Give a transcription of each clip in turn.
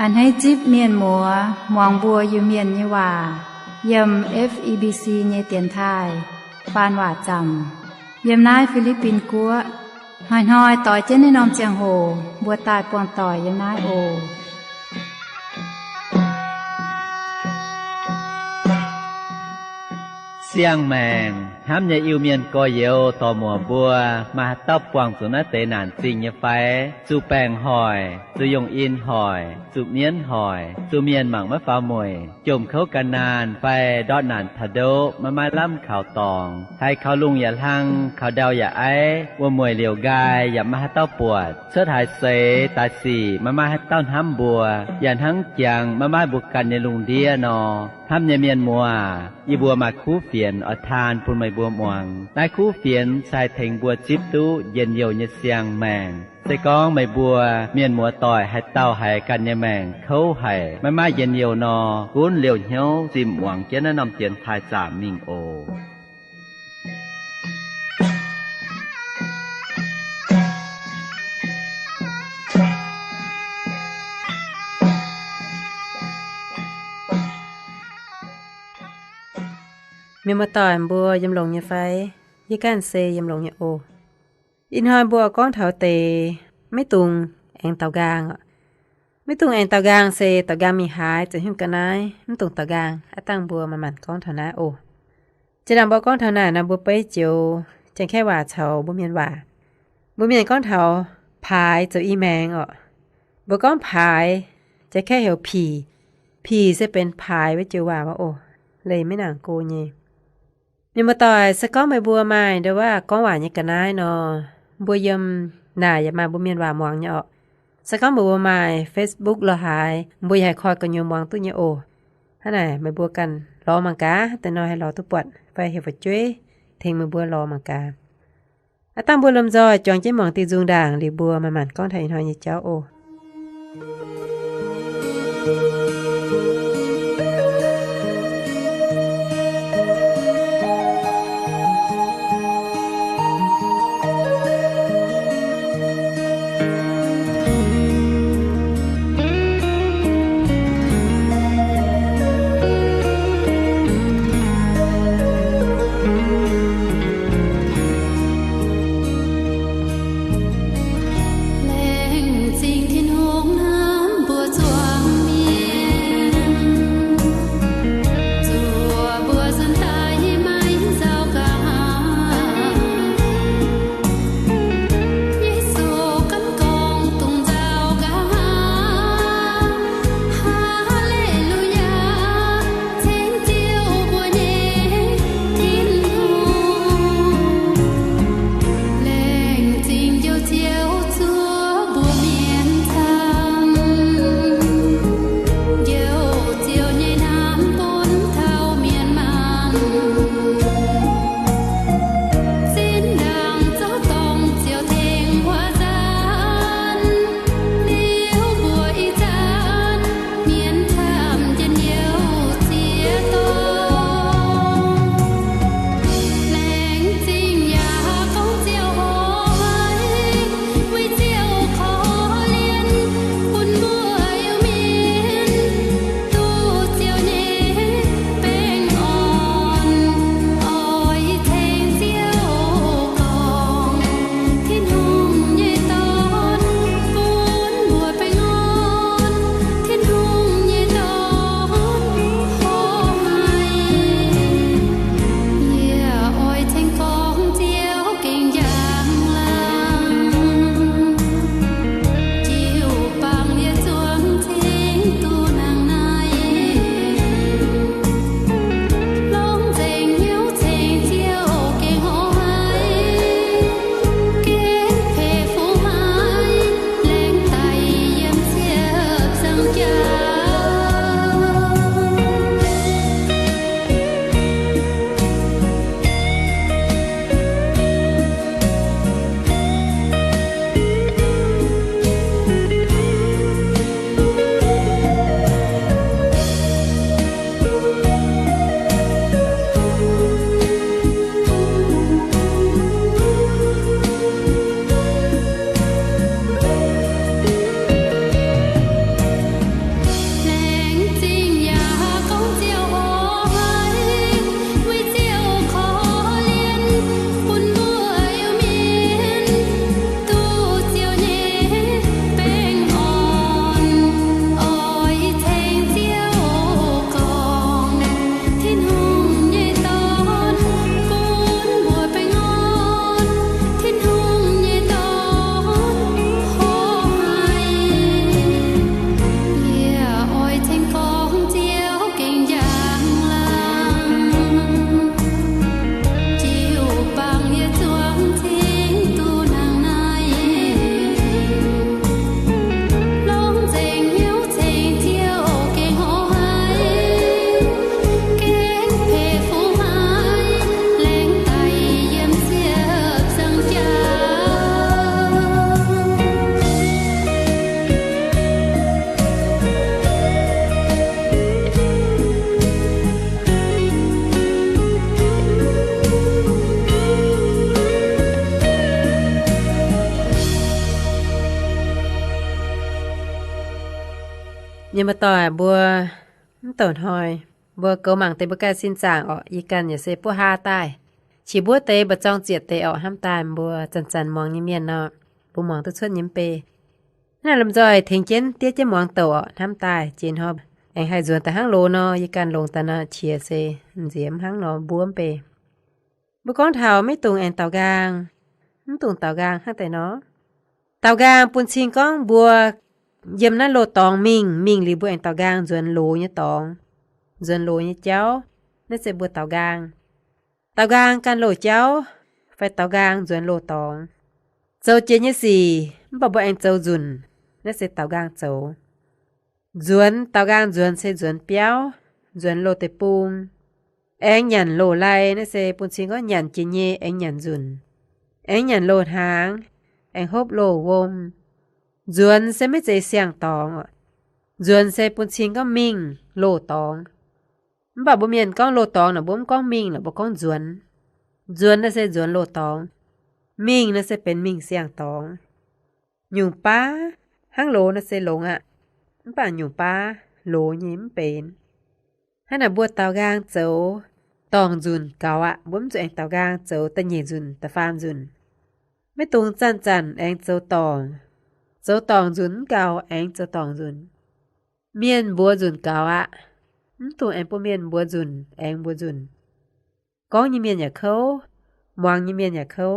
อันให้จิบเมียนหมัวมองบัวอยู่เมียนยี่ว่าเยิม FEBC เนเตียนไทยปานว่าจำเยิมนายฟิลิปปินส์กัวหอยต่อยเจนในนอมเจียงโหบัวตายปวงต่อยเยิมนายโอเสียงแมงห้ามอย่าอิวเมียนก็เยวต่อหมัวบัวมาตบกวางสุนัขเตนานสิงยไฟสู่แปงหอยสู่ยงอินหอยสู่เมียนหอยสู่เมียนหมังมะฟ้ามวยจมเขากันนานไปดอดนานทะโดมาล่ำข่าวตองให้เขาลุงอย่าลังเขาเดาอย่าไอว่ามวยเหลียวกายอย่ามาให้เต้าปวดเสื้อถ่ายเสตาสีมาให้เต้าห้ำบัวอย่าทั้งเจียงมาบุกกันในลุงเดียนอห้ำอย่าเมียนมัวอีบัวมาคู่เฟียนอทานปุ่นไม่บัวมวงนายคู่เฟียนใส่เถงบัวจิบตู้เย็นเยียวเนเสียงแมงใส่ก้องไม่บัวเมียนมัวต่อยให้เต้าให้กันเนแมงเขาให้ไม่เย็นเยียวนอกุ้นเหลียวเหี้ยวจิมหวังเจนนำเตียนทายสามมิงโอมีมาต่อยบัวยำลงยาไฟยี่ก้านเซยำลงยาโออินหอยบัวก้องเถาเตไม่ตุงแองเตากางไม่ตุงแองเตากางเซเตากางมีหายจะหิ้มกันนายไม่ตุงเตากางอาตั้งบัวมันก้องเถานาโอจะดำบัวก้องเถานานะบัวไปเจียวจังแค่ว่าเฉาบัวเมียนว่าบัวเมียนก้องเถาพายเจ้าอีแมงบัวก้องพายจะแค่เหี่ยวผีจะเป็นพายไว้เจียวว่าโอเลยไม่นางโกเยมีมาต่อยสก้องใบบัวไม้เดี๋ยวว่าก้องหวานยังกันนายนอบัวยมหน่าอย่ามาบุเมียนว่ามองเนี่ยสก้องใบบัวไม้ Facebook รอหายบัวใหญ่คอยกันยมมองตู้เนี่ยโอฮะไหนใบบัวกันรอมังกาแต่น้อยให้รอตุปวดไปเห็บจ้วยเทงมือบัวรอมังกาอาตั้งบัวลมจอยจองเจ้มองตีจุงด่างหรือบัวมันก้องไทยน้อยเนี่ยเจ้าโอแรงจริงที่น้องน้ำบัวจวงเมีย nhưng mà tỏi bùa tổn hồi bùa cầu mảng tê bùa ca xin chàng ọ y cầnอย่าเซbùa ha tai chỉ bùa tê bùa trong triệt tê ọ ham tai bùa chần mong như miền nọ bùa mong tự xuất nhiễm pêน่าลำจอยทิ้งเจนเตี้ยเจมองตัวทำตายจีนฮอบเอ็งให้ส่วนแต่ห้างโลนอยีการลงตานาเชียเซเสียมห้างนอบวมเปบุก้องเท้าไม่ตุงเอ็งเต่ากลางไม่ตุงเต่ากลางห้างแต่เนาะเต่ากลางปุ่นชิงก้องบัวเยี่ยมนั่นโลตองมิงหรือบัวเอ็งเต่ากลางส่วนโลเนี่ยตองส่วนโลเนี่ยเจ้านั่นเสบัวเต่ากลางการโลเจ้าไฟเต่ากลางส่วนโลตองเจ้าเจเนี่ยสี่บ่บ่เอ็งเจ้าจุนนั่นเสเต่ากลางเจ้าจวนเต่ากลางจวนเสจวนเปียวจวนโลเตปุงเอ็งหยันโลไลนั่นเสปุ่นชิงก็หยันจีเยเอ็งหยันจุนเอ็งหยันโลหางเอ็งฮบโลวมจวนเสไม่ใจเสียงตองจวนเสปุ่นชิงก็มิงโลตองบ่บ่เมียนก้องโลตองน่ะบ่มก้องมิงน่ะบ่ก้องจวนนั่นเสจวนโลตองมิงนั่นเสเป็นมิงเสียงตองอยู่ป้าห้างโลน่ะเสหลงป่าอยู่ป้าโลยิ้มเป็นให้น่ะบัวเตากลางเจ้าตองจุนเก่าบ่มจุเองเตากลางเจ้าตะเยจุนตะฟามจุนไม่ตรงจันเองเจ้าตองจุนเก่าเองเจ้าตองจุนเมียนบัวจุนเก่าตัวเองบ่เมียนบัวจุนเองบัวจุนก้องยี่เมียนอย่าเข้ามวางยี่เมียนอย่าเข้า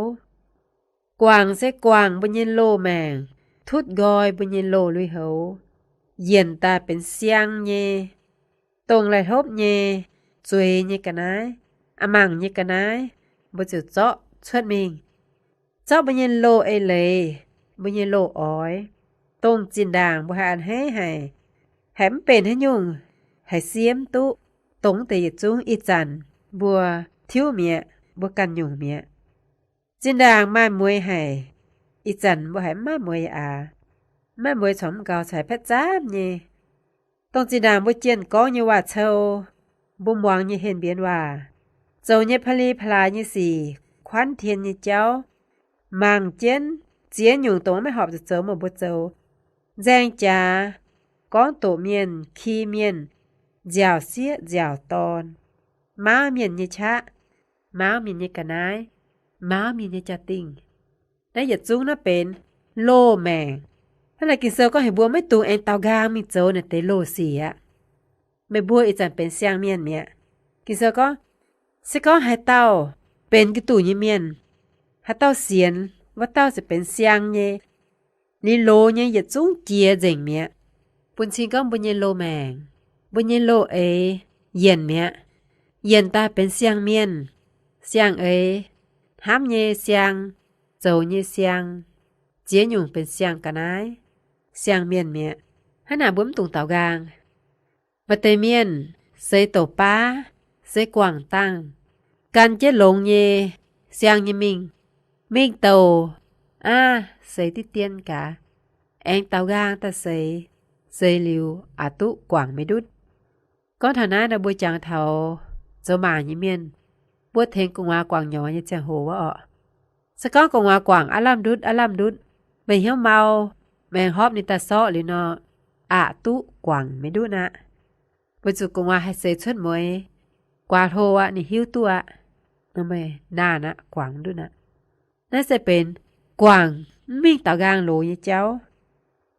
กวางเสกวางบ่ยินโลแมงทุดกอยบ่ยินโลลุยเฮาเย็นตาเป็นเสียงเยตรงไหลทบเยจวยเยกันนายอะมังเยกันนายบ่จุเจาะชวดมิงเจาะบ่ยินโลเอเลยบ่ยินโลอ้อยตรงจินด่างบ่หานให้แหมเป็นให้ยุ่งให้เสียมตุตรงแต่จุงอีจันบัวทิวเมียบ่กันยุ่งเมียจินด่างมามวยให้อีจันบ่ให้มามวยแม่มวยสมเก่าใส่เพชรจ้ามนี่ต้องจีดามบ่เจียนก้องยี่ว่าเชาบุมวางยี่เห็นเบียนว่าเจ้ายี่พลีพลายี่สี่ควันเทียนยี่เจ้ามังเจียนอยู่ตรงไม่หอบจะเจอมาบ่เจ้าแจงจ้าก้องโตเมียนขี้เมียนเจียวเสียเจียวตอนม้าเมียนยี่ชะม้าเมียนยี่กะนายม้าเมียนยี่จะติงและอย่าจุ้งน่ะเป็นโลแมงถ้าไหนกินเซลก็ให้บัวไม่ตูเองเตากลางมีโจเนี่ยเตโลเสียไม่บัวอีจันเป็นเสียงเมียนเมียกินเซลก็สิก็ให้เต้าเป็นกิตู่ยี่เมียนให้เต้าเสียนว่าเต้าจะเป็นเสียงเย่นี่โลเนี่ยอย่าจุ้งเจียเจ๋งเมียปุ่นชิงก็บุญเยโลแมงบุญเยโลเย็นเมียเย็นตาเป็นเสียงเมียนเสียงห้ามเยเสียงโจเยเสียงเจียอยู่เป็นเสียงกันนายเสียงเมียนเมียให้หน้าบุ้มตุงเต่ากลางบัดเตเมียนเสยโตป้าเสยกวางตั้งกันเจ็ดหลงเยเสียงยมิงโตเสยที่เตียนกะเองเต่ากลางตะเสยลิวตุกวางไม่ดุดก็ฐานะดาบุจังเทาเจ้าหมายิเมียนบวดเทงกงวากวางย้อยจะโหว่าสก้องกงวากวางอลัมดุดไม่เหี้ยวเมาแมงฮอบนิตาซ้อหรือเนาะตุกวางไม่ดุนะปัจจุกงวาให้เสยชดมวยกวาโทนี่หิวตัวนั่นไม่น่านะกวางดุนะน่าจะเป็นกวางมิ่งเต่ากลางโหลยเจ้า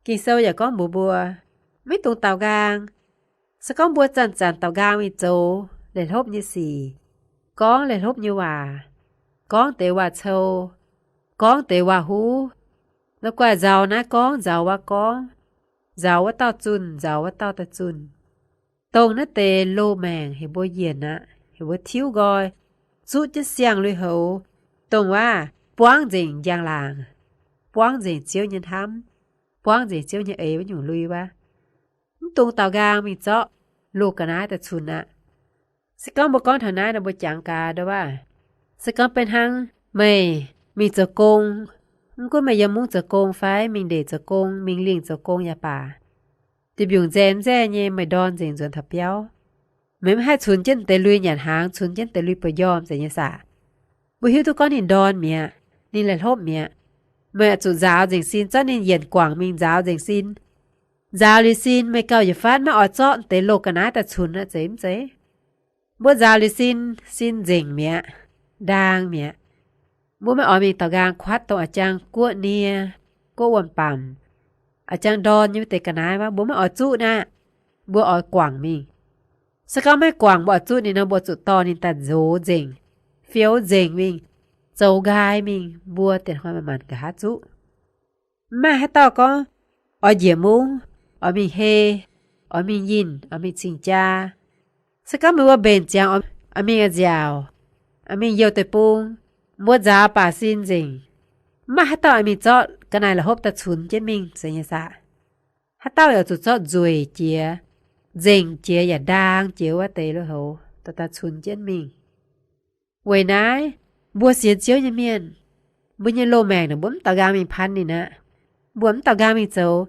กินเซลอย่าก้องบัวไม่ตรงเต่ากลางสก้องบัวจันเต่ากลางมีโจเลยทบยี่สี่ก้องเลยทบยี่ว่าก้องเตว่าเชาก้องเตว่าหูแล้วกว่าเจ้านะก้องเจ้าว่าก้องเจ้าว่าเต้าจุนเจ้าว่าเต้าตะจุนตรงนั้นเตโลแมงเห็นบัวเย็นนะเห็นว่าทิ้วกอยสู้จะเสียงเลยเหาตรงว่าป้วงจริงยางลางป้วงจริงเจียวยันทำป้วงจริงเจียวยันว่าอยู่ลุยวะตรงเต่ากลางมีเจาะลูกกันนะแต่ชุนนะสก้องบก้องฐานะนะบัวจังกาด้วยว่าสก้องเป็นหังไม่มีเจ้ากงมันก็ไม่ยมุงเจ้ากงไฟมิงเดเจ้ากงมิงลิงเจ้ากงยาป่าติบยุงแจมแจ้เย่ไม่ดอนจริงจนทับเย้าไม่ให้ชุนเจนเตลุยหยันหางชุนเจนเตลุยปยอมเสียสาบุหิวทุกก้อนหินดอนเมียนี่แหละทบเมียเมื่อจุดจ้าวจริงซินเจ้านี่เย็นกว่างมิงจ้าวจริงซิน Giáo lý xin mấy câu giờ phát mà ở chọn tế lô cả nái ta chun á chém chế. Bố giáo lý xin dình mẹ, đang mẹ. Bố mẹ ở mình tàu gang khoát tàu ở trang cuộn nia, cô quần bằm. Ở trang đòn như tế cả nái mà bố mẹ ở chú nè. Bố ở quảng mình. Sao có mấy quảng bố ở chú nên nó bố chú to nên ta dỗ dình. Phiếu dình mình. Dấu gai mình. Bố tiền hoa mà màn cả hát chú. Mà hát tao có. Ở dĩa mung. Ở mình hê. Ở mình nhìn. Ở mình xin cha. Sao có mấy bố bền chàng. Ở mình ở dào. Ở mình yêu tới bông. Bố giá bà xin dình. Mà hát tao ở mình chọn. Cái này là hộp ta chún chết mình. Sao như sao. Hát tao ở chú chọn rồi chìa. Dình chìa và đang chìa quá tế lô hầu. Ta chún chết mình. Vậy nãy. Bố xiên chiếu như miền. Bố như lô mèng là bốm tàu gà mình phán đi nè. Bốm tàu gà mình châu.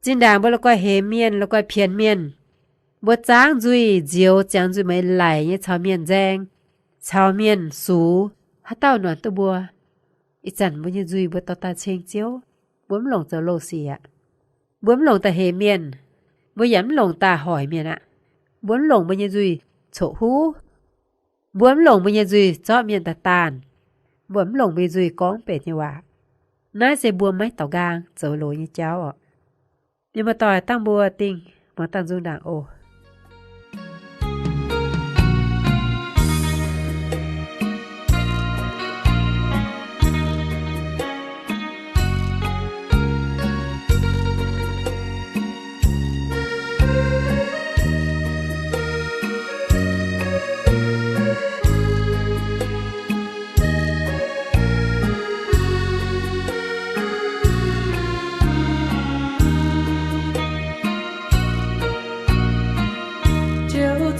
Trên đàng bố là quay hề miền là quay phiền miền. Bố tráng duy diếu tráng duy mấy lại như chào miền giang. Chào miền xú. Hát tao nói tao bùa. Ít chẳng bố như duy bố tao ta chênh chiếu. Bốm lồng châu lô xì ạ. Bốm lồng ta hề miền. Bố dám lồng ta hỏi miền ạ. Bốm lồng bố như duy chỗ hú. Bốm lồng bố như duy cho miền ta tàn. Bốm lồng bố duy con bệt như quả. Nãy sẽ bùa mấy tàu gang dấu lối như cháu ạ. Nhưng mà tỏi tăng bùa tình. Mà tăng dung đảng ồ.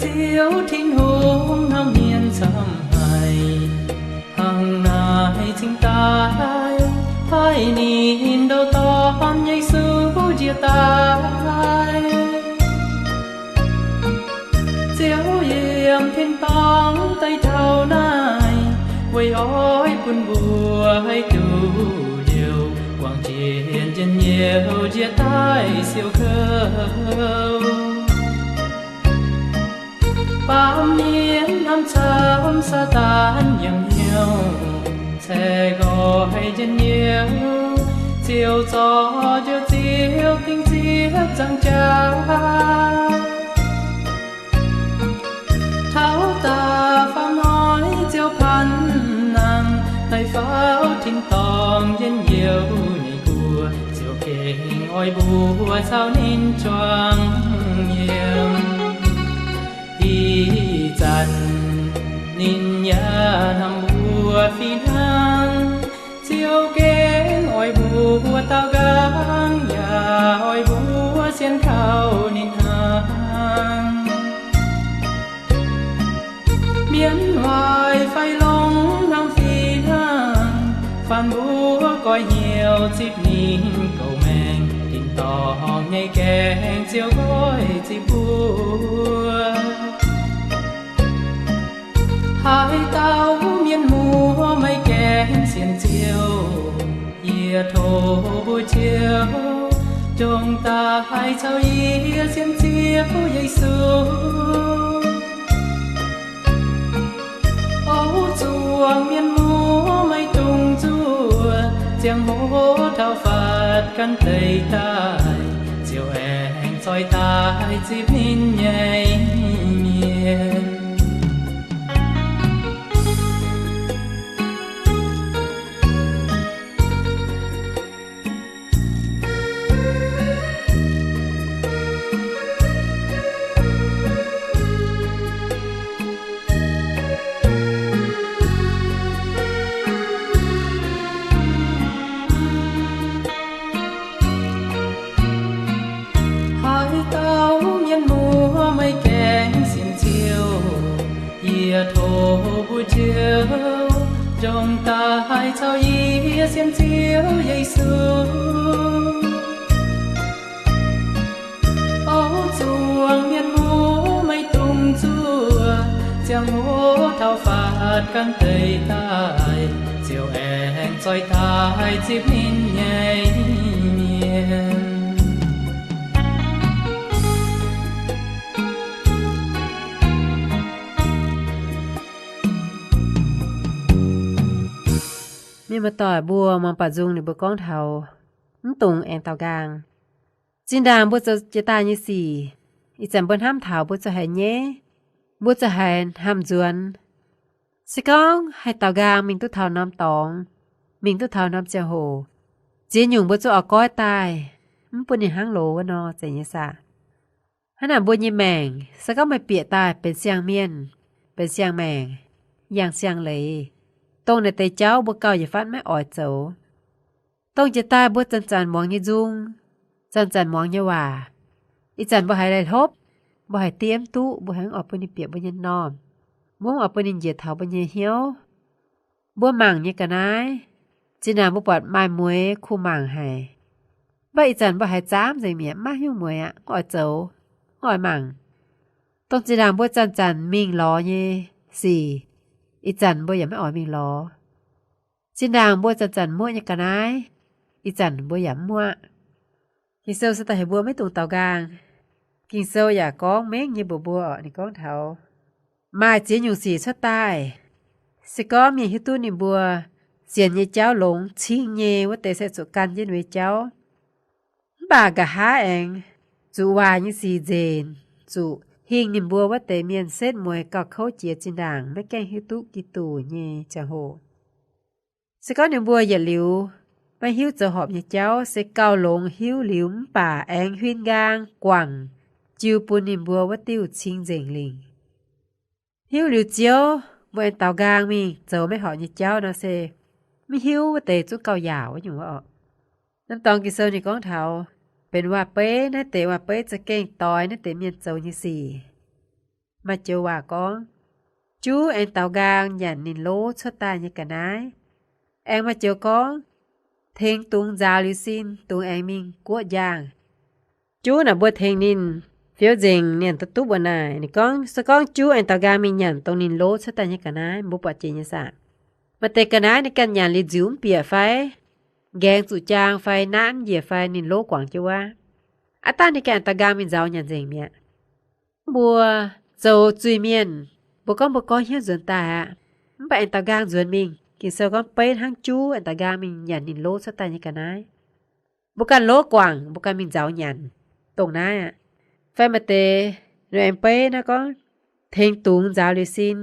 Chiếu thiên hôn nam hiền sầm hài hàng nài chính tai hai nhìn đâu tóm nhảy xuống chia tay chiếu yếm thiên bóng tay thao nai quay ói buồn bùa hay đủ điều quảng chiến chân nhiều chia tay siêu khâu bao niên năm trăm xa tan nhầm nhiều sẽ gọi chân nhiều chiều gió chiều chiều tinh chiếc trăng trà tháo ta pháo nói chiều khăn nàng tay pháo thinh tòng chân nhiều nhảy cua chiều kề oi bùa sao nên choàng nhiều dần nhìn nhà nằm bùa phi nang chiều kế ngồi bùa tao gang nhà oi bùa xiên khao nín hàng miến hoài phai lông nằm phi nang phan bùa coi nhiều chip nín cầu mèn tình tỏ ngay kèn chiều gói chip bùa hai tao miên mùa mây kén xiên chiều yê thô buổi chiều trong ta hai cháu yê xiên chiều Giêsu ấu chuông miên mùa mây tung chua chiang hô thao phạt căn tây tai chiều em soi tai chip nín nhảy miền thô buổi chiều trong ta hai cháu yê xiên chiếu Giêsu ấu chuông miên múa mây tung chua chiang hô thao phạt căn tây tai chiều em soi tai chip nín nhảy miền มีมาต่อยบัวมองปัดจุงในบัวก้องเทาตุงแองเตากลางจินดางบัวจะตายยี่สี่อีจันเปิ้นห้ามเถาบัวจะหายเย่บัวจะหายห้ามจวนสิก้องให้เตากลางมิงตุเทาน้ำตองมิงตุเทาน้ำเจียโหจีนหยุ่งบัวจะออกก้อยตายปุ่นในห้างโหลวะนอใจยี่สะขนาดบัวยี่แมงสิก้องไม่เปียตายเป็นเสียงเมียนเป็นเสียงแมงอย่างเสียงเลยตรงในเตเจ้าบัวเก่าอย่าฟัดไม่อ่อยเจ้าต้องจะตายบัวจันมองยี่จุงจันมองยี่ว่าอีจันบ่ให้ไรทบบ่ให้เตรียมตู้บ่ให้ออกปนิเปียบ่ยันนอมบ่ออกปนิเหยียดเถาบ่ยันเหี่ยวบ่หมั่งยี่กะนายจีนาบ่ปอดไม้มวยคู่หมั่งให้บ่อีจันบ่ให้จ้ามใจเมียมาหิ้วมวยอ่ะอ่อยเจ้าอ่อยหมั่งต้องจีนางบัวจันมิงล้อเย่สี่อีจันบัวอย่าไม่อ่อยมิงล้อจินดางบัวจันมั่วยังกันนายอีจันบัวอย่ามั่วกินเซลสไตล์บัวไม่ตรงเตากลางกินเซลอย่าก้องเม้งยี่บัวในก้องเถามาเจียนอยู่สี่ชดตายสิก้อมีฮิตุนิบัวเสียนยี่เจ้าหลงชิงเยว่าเตะเสสุกันยินไว้เจ้าบากะหาเองจูวายี่สี่เจนจูหิงนิมบัวว่าเตเมียนเส้นมวยก็เข้าเจียจินด่างไม่แกล้งฮิตุกิตูเย่จะโหสก็นิมบัวอย่าหลิวไม่หิ้วจะหอบอย่าเจ้าเสกเกาหลงหิ้วหลิวป่าแองหินกางกว่างจิวปูนิมบัวว่าติ้วชิงเจงลิงหิ้วหลิวเจียวบนเตากางมีเจ้าไม่หอบอย่าเจ้านะเซไม่หิ้วว่าเตจุกเกาหยาวว่าอยู่ว่าน้ำตองกิเซอร์ในก้องเท้าเป็นว่าเป้นะเตว่าเป้จะเก่งตอยนะเตเมียนเจ้ายี่สี่มาเจอว่าก้องจูเอ็นเตากางหยันนินโลชดตายยังกันนายเอ็งมาเจอก้องเทงตุงจาลิซินตุงเอ็งมิงกัวย่างจูน่ะบัวเทงนินเฟียวเจงเนี่ยตะตุบวันนายนี่ก้องสก้องจูเอ็นเตากางมิงหยันตรงนินโลชดตายยังกันนายบุปผาเจยสามาเตกันนายในกันหยันลิจิวเปียไฟแกงสุจางไฟน้ำเหยียไฟนินโลกว่างจัวว่าอาตาในแกนตากามินเจ้าหยันเจงเมียบัวโจจุยเมียนบัวก้อนเฮียจวนตามันไปอันตากางจวนมิงกินเซลก้อนเป้ทั้งจูอันตากามินหยันนินโลสตายกันนายบุกันโลกว่างบุกันมินเจ้าหยันตรงนั้นไฟมาเตเรียนเป้นะก็เทงตุงจาวลิซิน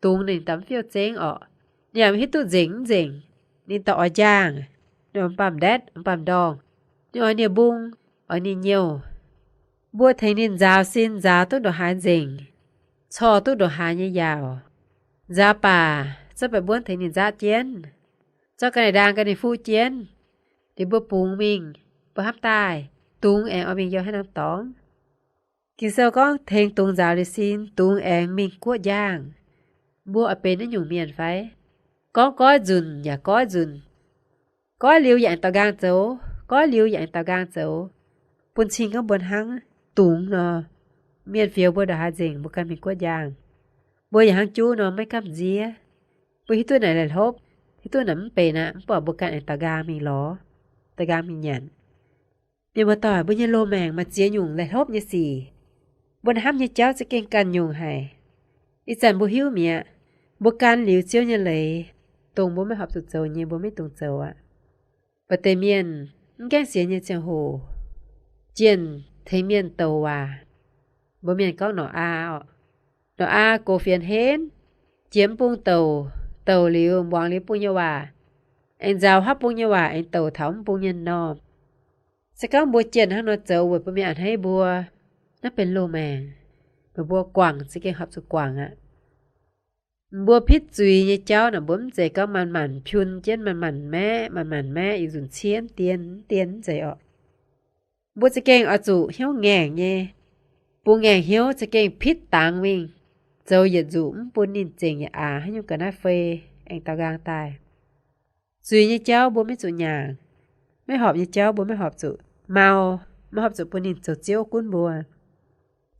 ตุงหนึ่งตำเฟียวเจงออกเนี่ยมันฮิตุเจงนี่ต่ออ่างเนี่ยมันปั๊มแดดมันปั๊มดองเนี่ยบุ้งเนี่ยเนียวบัวเทนินจาวซินจาวตุดดอกหาเจงชอตุดดอกหาเนี่ยยาวจาป่าจะไปบ้วนเทนินจาเจียนเจ้ากันในดังกันในฟูเจียนเดี๋ยวบัวปุงมิงบัวฮับตายตุงแองเอามิงยอให้น้ำตองกินเซลก็เทงตุงจาวลิซินตุงแองมิงกัวย่างบัวเอาเป็นนั่นอยู่เมียนไฟก้อยจุนอย่าก้อยจุนก้อยเลี้ยวอย่างตากางเจ้าก้อยเลี้ยวอย่างตากางเจ้าปุ่นชิงก็บนหังตุงเนาะเมียนเฟียวบัวดาเจงบุกันมีกัวย่างบัวอย่างหังจูเนาะไม่กำเจียบัวที่ตัวไหนแหละทบที่ตัวนั้นเป็นนะปอบบุกันไอตากางมีล้อตากางมีหยันเมียบัวต่อยบัวยันโลแมงมาเจียยุ่งแหละทบยี่สี่บนห้ามยี่เจ้าจะเก่งกันยุ่งให้อีจันบัวหิ้วเมียบุกันหลิวเจียวยันเลยตรงบัวไม่หอบสุดเจ้าเนี่ยบัวไม่ตรงเจ้าอ่ะปะเตเมียนแกงเสียเนี่ยเจียงโหเจียนเทเมียนโตว่าบ่เมียนก็หนออาโกเฟียนเฮนเจียมปุงโตหลิววางลิปุญญว่าเอ็นจาวฮับปุญญว่าเอ็นโตถามปุญญนอมสก้องบัวเจียนฮักนอเจ้าบ่บ่มีอันให้บัวนั่นเป็นโลแมงบัวกว่างสิเก่งฮับสุกว่างอ่ะบัวพิษจุยเนี่ยเจ้าน่ะบ่มใจก็มันพุนเจียนมันแม่อีสุนเชียนเตียนใจออกบัวจะเก่งเอาจุเหี้ยวแง่งเย่ปูแง่งเหี้ยวจะเก่งพิษต่างวิ่งเจ้าอย่าจุมปูนินเจงอย่าให้อยู่กันหน้าเฟเองตากางตายจุยเนี่ยเจ้าบัวไม่จุหยางไม่หอบเนี่ยเจ้าบัวไม่หอบจุเมาไม่หอบจุปูนินจุเจียวกุ้นบัว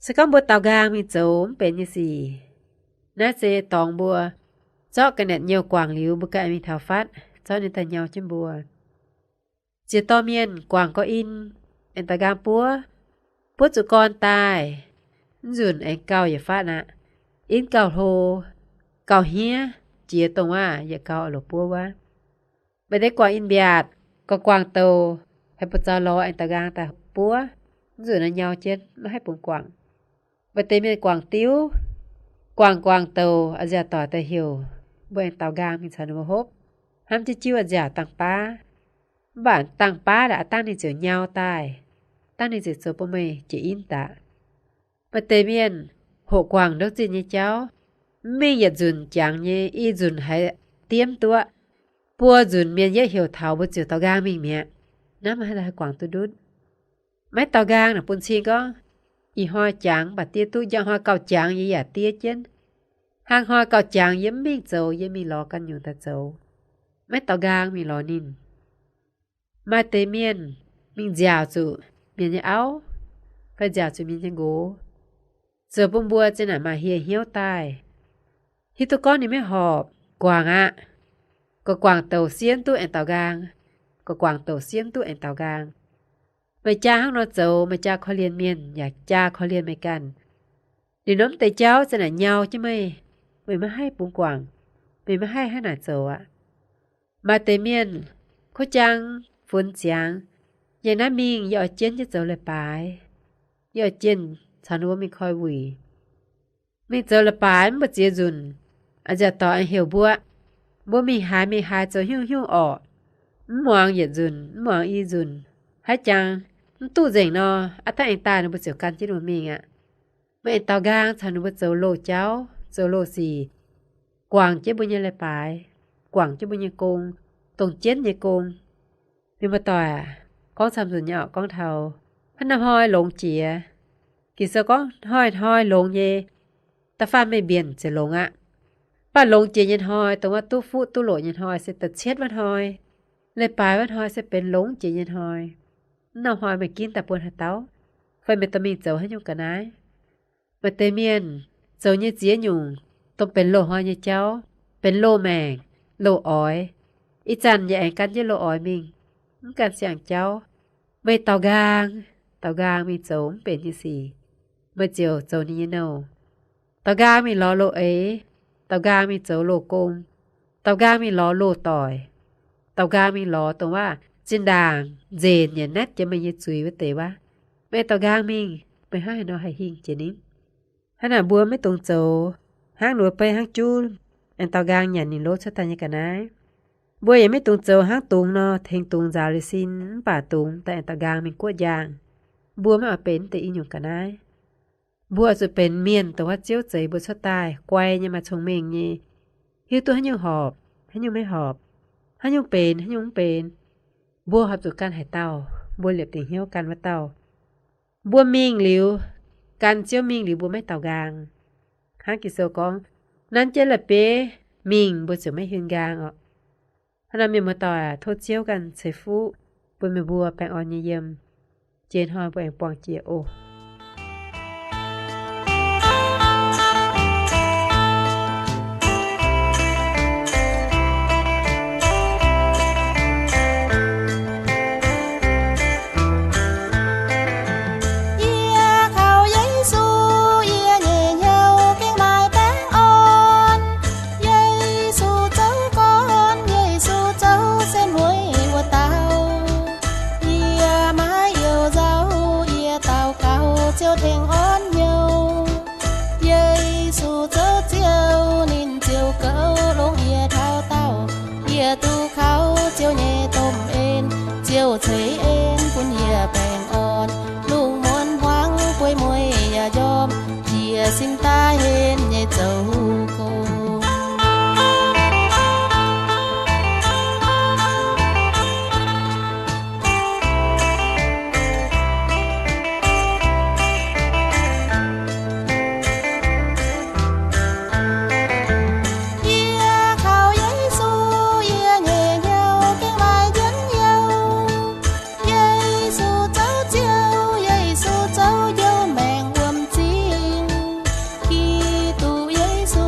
สก้องบัวตากางมีโจมเป็นยี่สี่น่าเจตองบัวเจาะกันเน็ตเหี่ยวกว่างหลิวบุกะมีเท้าฟัดเจ้าในแต่เหี่ยวจิ้มบัวเจียตอเมียนกว่างก็อินเอ็นตากางปัวจุกรตายจุนไอเก่าอย่าฟาดนะอินเก่าโทเก่าเฮียเจียตรงว่าอย่าเก่าหลบปัวว่า Vậy đấy quảng in biạt, có quảng tàu, hay bật cho lo anh ta gang ta búa, rồi nó nhau chết, nó hay bụng quảng. Vậy tế miền quảng tiếu, quảng tàu, ở giả tỏ ta hiểu, bởi anh tàu gang mình sao nó hốp. Hàm chứ chiêu ở giả tăng bá. Bạn tăng bá đã tăng đi chở nhau tai, tăng đi chở số bố mê chỉ in tạ. Vậy tế miền, hộ quảng đốc gì như cháu, mình nhật dùn chẳng như y dùn hay tiêm tua. Bùa dùn miền dễ hiểu thảo bữa chiều tàu gang mình mẹ. Nó mà hay là quảng tôi đút. Mấy tàu gang là bún xin có. Y hoa chẳng bà tia tu giang hoa cao chẳng như giả tia chân. Hàng hoa cao chẳng yếm mình dầu yếm mình lò căn nhung ta dầu. Mấy tàu gang mình lò nín. Mai tế miền mình dào dụ miền như áo. Phải dào dụ miền như gỗ. Giờ bông bùa trên là mà hiếu tai. Khi tôi con thì mới họp. Quảng ạ. Có quảng tàu xiên tu anh tàu gang. Có quảng tàu xiên tu anh tàu gang. Mày cha hăng nó dầu, mày cha khó liên miên, nhà cha khó liên mày cần. Để nóm tay cháu sẽ là nhau chứ mày. Mày mới hay bụng quảng. Mày mới hay nà dầu ạ. Mà tế miên, có chăng, phun chăng. Nhà ná mình dọ chên cho dầu lại bái. Dọ chên, sao nó mình khói quỷ. Mình dầu lại bái, mà chế dùn. À giờ tỏ anh hiểu bua. Bố mình hai dầu hiu ỏ. Mong dệt dùn, mong y dùn. Hãy chăng, tu dành nó, ta anh ta nó bật dầu căn chứ đồ mình ạ. Mà anh tao gang thằng nó bật dầu lô cháu, dầu lô xì. Quảng chế bố nhé lại bài, quảng chế bố nhé cung, tổng chết nhé cung. Mình mà tòa, con xăm dùn nhỏ con thầu, hắn nằm hoi lộn chìa. Kỳ sơ con hoi lộn nhé, ta pha mê biển sẽ lộn ạ. Bà lộn chìa nhân hoi, tổng tu phụ tu lộ nhân hoi sẽ tật chết văn hoi. Lê bài văn hoi sẽ bên lộn chìa nhân hoi. Nào hỏi mày kín tập buồn hạt táo. Phải mày ta mình dấu hết nhung cả nái. Mà tê miên, dấu như dĩa nhung. Tông bên lô hoa như cháu. Bên lô màng, lô ói. Ít chăn như ảnh cắn với lô ói mình. Không cần xem cháu. Mày tàu gang mình dấu bên như gì. Mày chiều dấu như nào. Tàu gang mình lo lô ấy. Tàu gang mình dấu lô cung. Tàu gang mình lo lô tỏi. Tàu gang mình lo tôngว่า trên đàng, dền nhà nét cho mình như chuối với tế ba. Mẹ tao gang mình, mày hai nó hay hình chế nín. Hắn à bua mấy tông châu, hang nổi bay hang chu, anh tao gang nhà nhìn lốt cho ta như cả nái. Bua vậy mấy tông châu hang tung nó, thành tung rào lì xin, bà tung, tại anh tao gang mình quất giang. Bua mấy ở bến tế y nhung cả nái. Bua rồi bến miền tao hát chiếu giấy bua cho tai, quay nhưng mà chồng mình nhỉ. Hiếu tôi hát nhung họp, hát nhung mấy họp, hát nhung bến. Bua hợp tụ can hải tàu, bua liệp tình hiếu can với tàu. Bua mình liu, can chiếu mình liu bua mấy tàu gang. Hãng kỳ sâu con, nắn chế là bế, mình bua chiếu mấy huyên gang ạ. Hắn là mình mà tàu à, thốt chiếuกันxây phú, bua mẹ bua bèn ôn như dâm. Trên hoa bua em bỏng chìa ô. Thấy em quân nhà bèn on luôn muốn hoang quay môi nhà dòm chia xin ta hên nhẹ dấu cô. Giêsu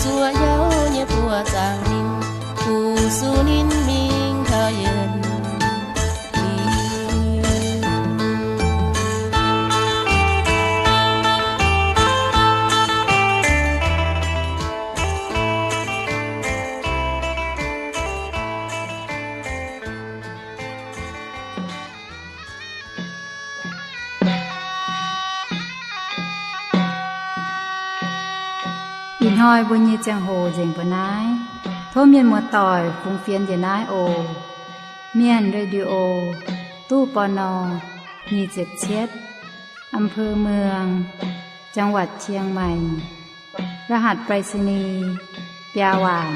สัวเยาเยปัวจางนินผู้สุนินมิงเธอเย็นอินหอยบุญยีจังโหเจิงปนายโทเมียนมัวต่อยฟุงเฟียนเยนายโอเมียนเรดิโอตู้ปอนอ277อำเภอเมือง จังหวัดเชียงใหม่ รหัสไปรษณีย์ปยาหวาน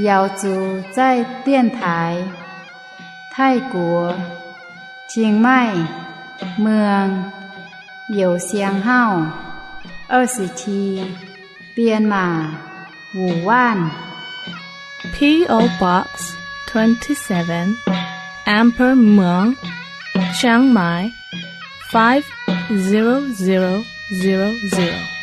ยาวจูใจเตี้ยนถ่ายไทกัวเชียงใหม่เมืองเหยวเซียงเฮ้า20ทีเปียนมาหูว่าน P.O. Box 27 Ampere Muang Chiang Mai 50000